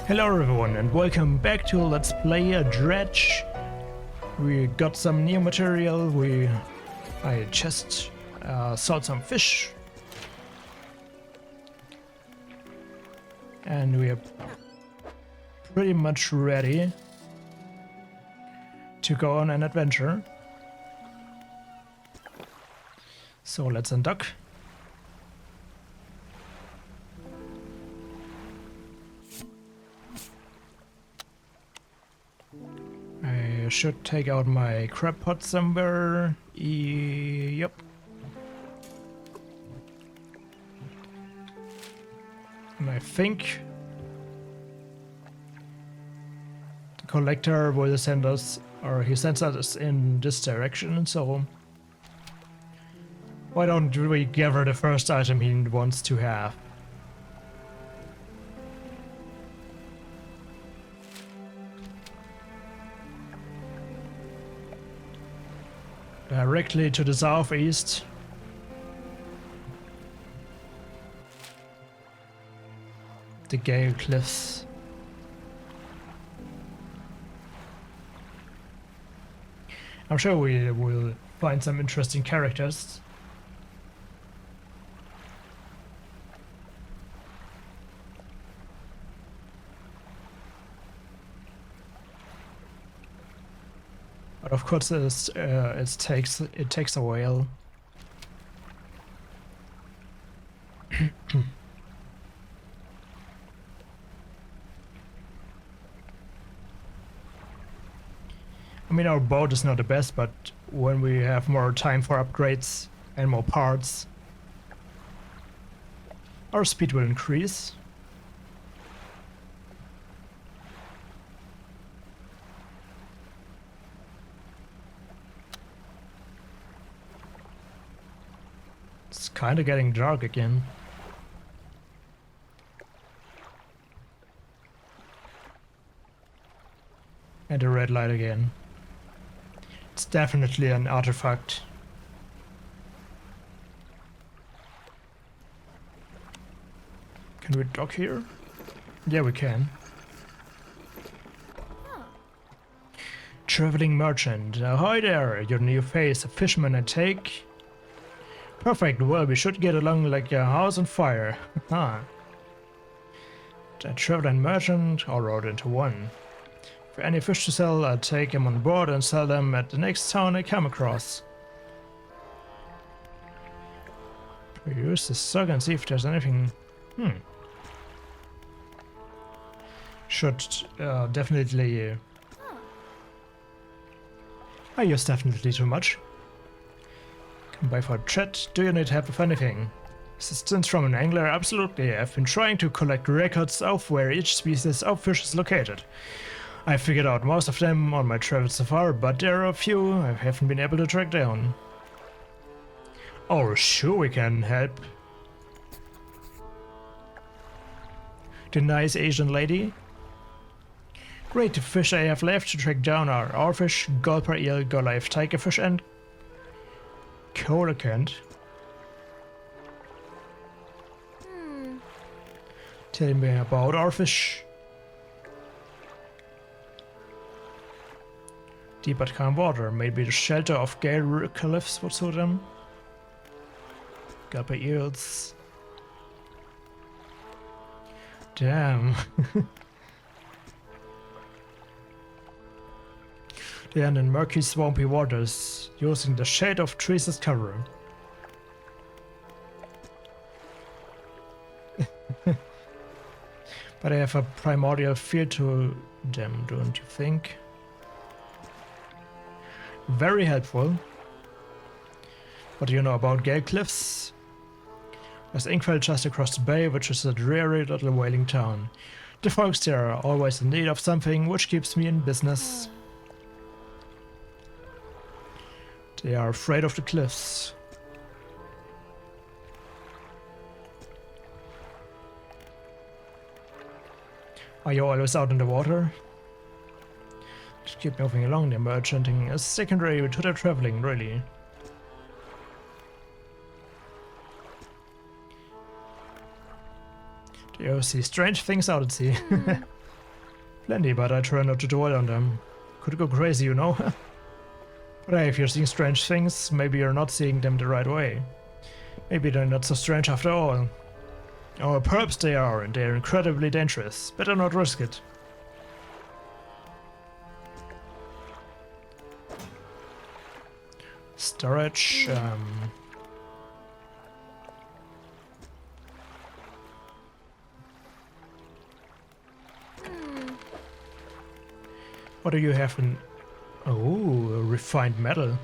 Hello everyone and welcome back to Let's Play a Dredge. We got some new material, I just saw some fish. And we are pretty much ready to go on an adventure. So let's undock. I should take out my crab pot somewhere. Yep. And I think the collector will send us, or he sends us in this direction, so why don't we gather the first item he wants to have? Directly to the southeast. The GALE CLIFFS. I'm sure we will find some interesting characters. But of course, it takes a while. I mean, our boat is not the best, but when we have more time for upgrades and more parts, our speed will increase. It's kind of getting dark again. And a red light again. It's definitely an artifact. Can we dock here? Yeah, we can. Traveling merchant. Ahoy there, your new face, a fisherman I take. Perfect, well, we should get along like a house on fire. Haha. The traveling merchant, all rolled into one. For any fish to sell, I'll take them on board and sell them at the next town I come across. Use the suck and see if there's anything. Should definitely. I use definitely too much. Can buy for a chat. Do you need help with anything? Assistance from an angler? Absolutely. I've been trying to collect records of where each species of fish is located. I figured out most of them on my travels so far, but there are a few I haven't been able to track down. Oh, sure we can help. The nice Asian lady. Great, the fish I have left to track down are oarfish, gulper eel, goliath tigerfish and coelacanth. Tell me about oarfish. Deep but calm water, maybe the shelter of GALE cliffs would suit them. Gulper eels. Damn. They are in murky, swampy waters, using the shade of trees as cover. But I have a primordial feel to them, don't you think? Very helpful. What do you know about GALE CLIFFS? There's Inkwell just across the bay, which is a dreary little whaling town. The folks there are always in need of something, which keeps me in business. They are afraid of the cliffs. Are you always out in the water? Just keep moving along. The merchanting is secondary to their traveling, really. Do you see strange things out at sea? Plenty, but I try not to dwell on them. Could go crazy, you know? But hey, if you're seeing strange things, maybe you're not seeing them the right way. Maybe they're not so strange after all. Or perhaps they are, and they're incredibly dangerous. Better not risk it. Storage, What do you have in... Oh, a refined metal.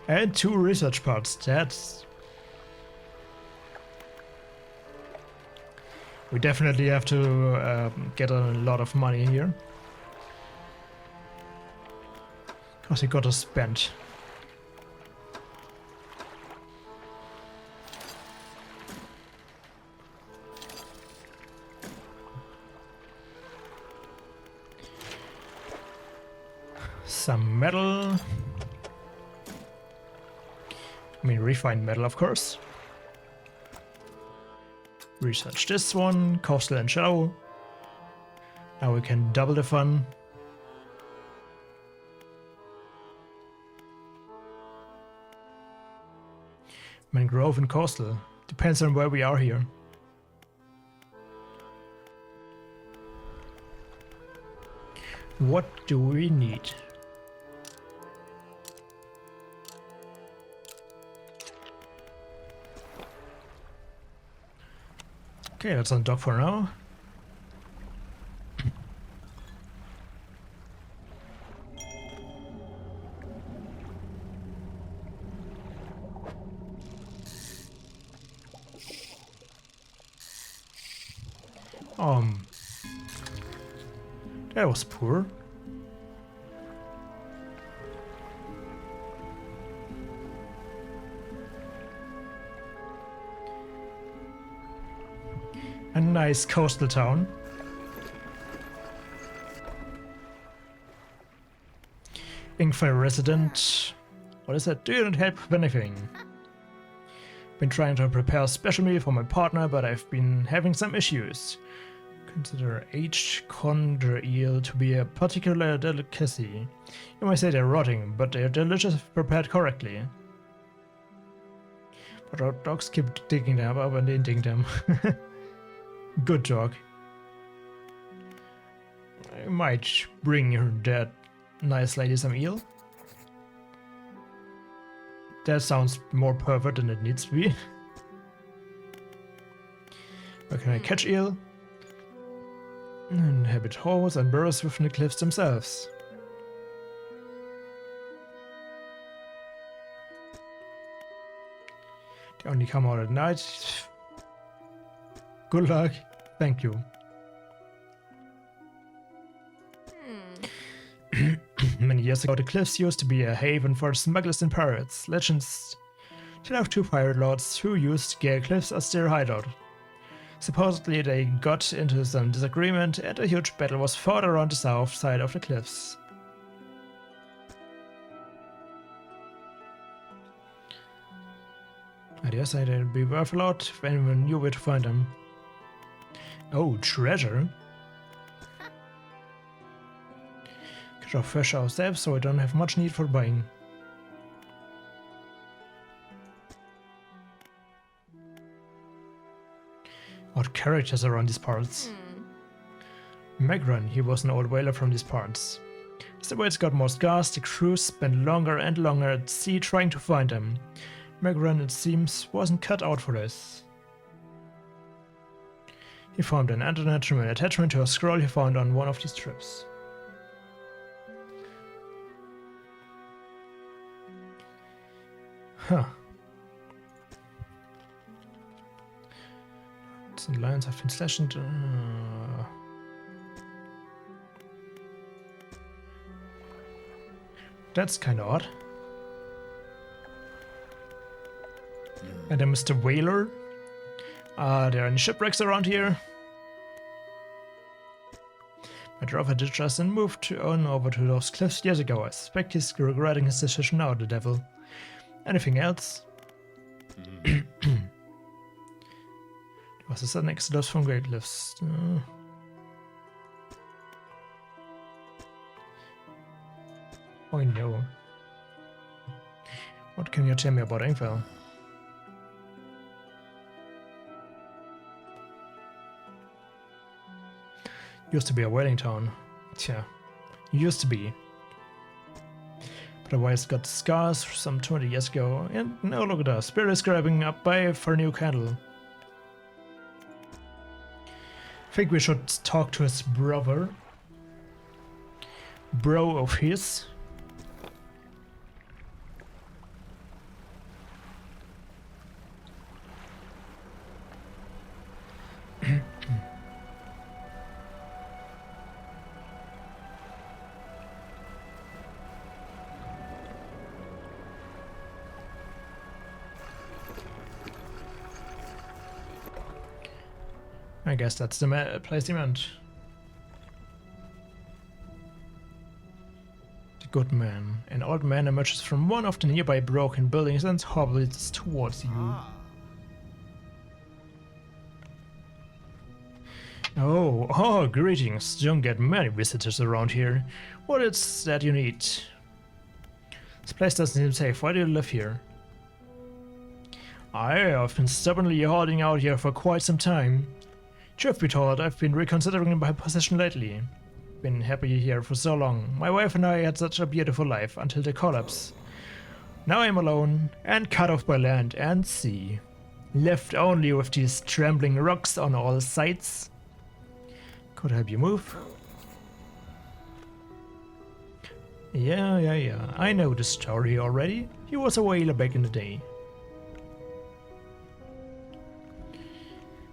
And 2 research pods, that's... We definitely have to get a lot of money here. Because we gotta spend. Some metal. I mean, refined metal, of course. Research this one, coastal and shallow. Now we can double the fun. Mangrove and coastal. Depends on where we are here. What do we need? Okay, that's on dock for now. That was poor. A nice coastal town. Inkfire resident. What is that? Do you need help with anything? Been trying to prepare a special meal for my partner, but I've been having some issues. Consider aged conger eel to be a particular delicacy. You might say they're rotting, but they're delicious if prepared correctly. But our dogs keep digging them up and eating them. Good dog. I might bring that nice lady some eel. That sounds more perfect than it needs to be. Where can I catch eel? Inhabit holes and burrows within the cliffs themselves. They only come out at night. Good luck. Thank you. Many years ago, the cliffs used to be a haven for smugglers and pirates. Legends tell of 2 pirate lords who used GALE cliffs as their hideout. Supposedly they got into some disagreement and a huge battle was fought around the south side of the cliffs. I dare say they'd be worth a lot if anyone knew where to find them. Oh, treasure! Catch our fish ourselves, so we don't have much need for buying. Odd characters around these parts. Megran, he was an old whaler from these parts. As the whales got more scarce, the crews spent longer and longer at sea trying to find them. Megran, it seems, wasn't cut out for this. He formed an antenna from an attachment to a scroll he found on one of these trips. Huh. The lines have been slashed into... That's kinda odd. And then Mr. Whaler. Are there any shipwrecks around here? My driver did just and moved on over to those cliffs years ago. I suspect he's regretting his decision now, the devil. Anything else? Was a sudden exodus from Great Cliffs. Oh no. What can you tell me about Engville? Used to be a whaling town. Tja, used to be. But otherwise got scars some 20 years ago, and now look at us. Spirit is grabbing up by for a new candle. I think we should talk to his brother. Bro of his. I guess that's the place he meant. The good man. An old man emerges from one of the nearby broken buildings and hobbles towards you. Oh, greetings. You don't get many visitors around here. What is that you need? This place doesn't seem safe. Why do you live here? I've been stubbornly holding out here for quite some time. Truth be told, I've been reconsidering my position lately. Been happy here for so long. My wife and I had such a beautiful life until the collapse. Now I'm alone and cut off by land and sea. Left only with these trembling rocks on all sides. Could I help you move? Yeah. I know the story already. He was a whaler back in the day.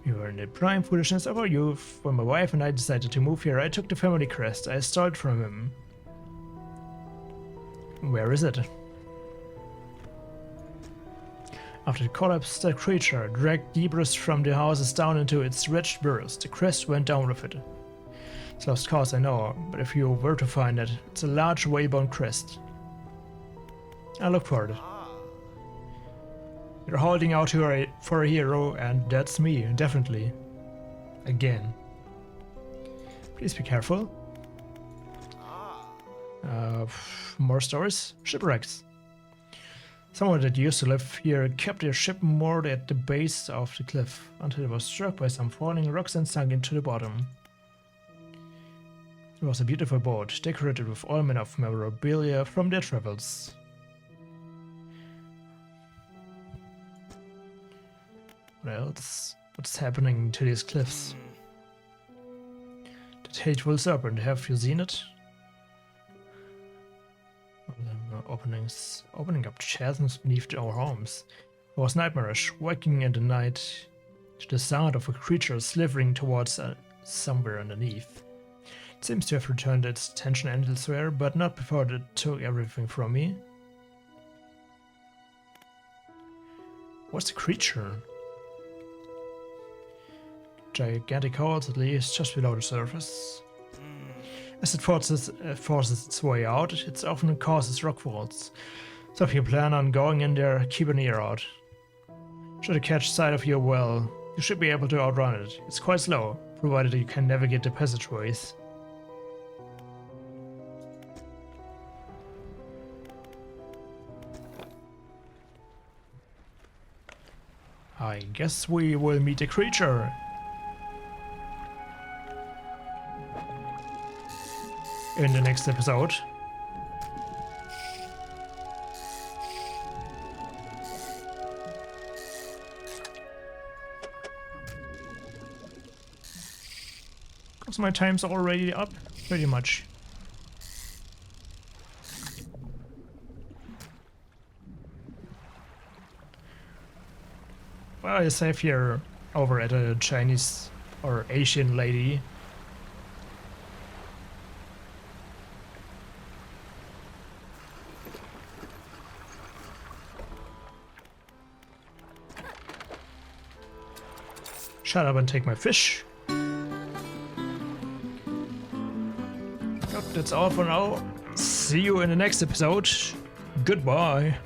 We were in the prime foolishness of our youth. When my wife and I decided to move here, I took the family crest I stole from him. Where is it? After the collapse, the creature dragged debris from the houses down into its wretched burrows. The crest went down with it. It's lost cause, I know, but if you were to find it, it's a large whalebone crest. I look for it. You're holding out for a hero, and that's me, definitely. Again. Please be careful. More stories? Shipwrecks. Someone that used to live here kept their ship moored at the base of the cliff until it was struck by some falling rocks and sunk into the bottom. It was a beautiful boat, decorated with all manner of memorabilia from their travels. What else? What's happening to these cliffs? That hateful serpent, have you seen it? Opening up chasms beneath our homes. It was nightmarish, waking in the night to the sound of a creature slithering towards somewhere underneath. It seems to have returned its attention elsewhere, but not before it took everything from me. What's the creature? Gigantic holes, at least, just below the surface. As it forces its way out, it often causes rockfalls. So if you plan on going in there, keep an ear out. Should it catch sight of you, well, you should be able to outrun it. It's quite slow, provided you can navigate the passageways. I guess we will meet a creature. In the next episode. Because my time's already up, pretty much. Well, I save here over at a Chinese or Asian lady. Shut up and take my fish. Yep, that's all for now. See you in the next episode. Goodbye.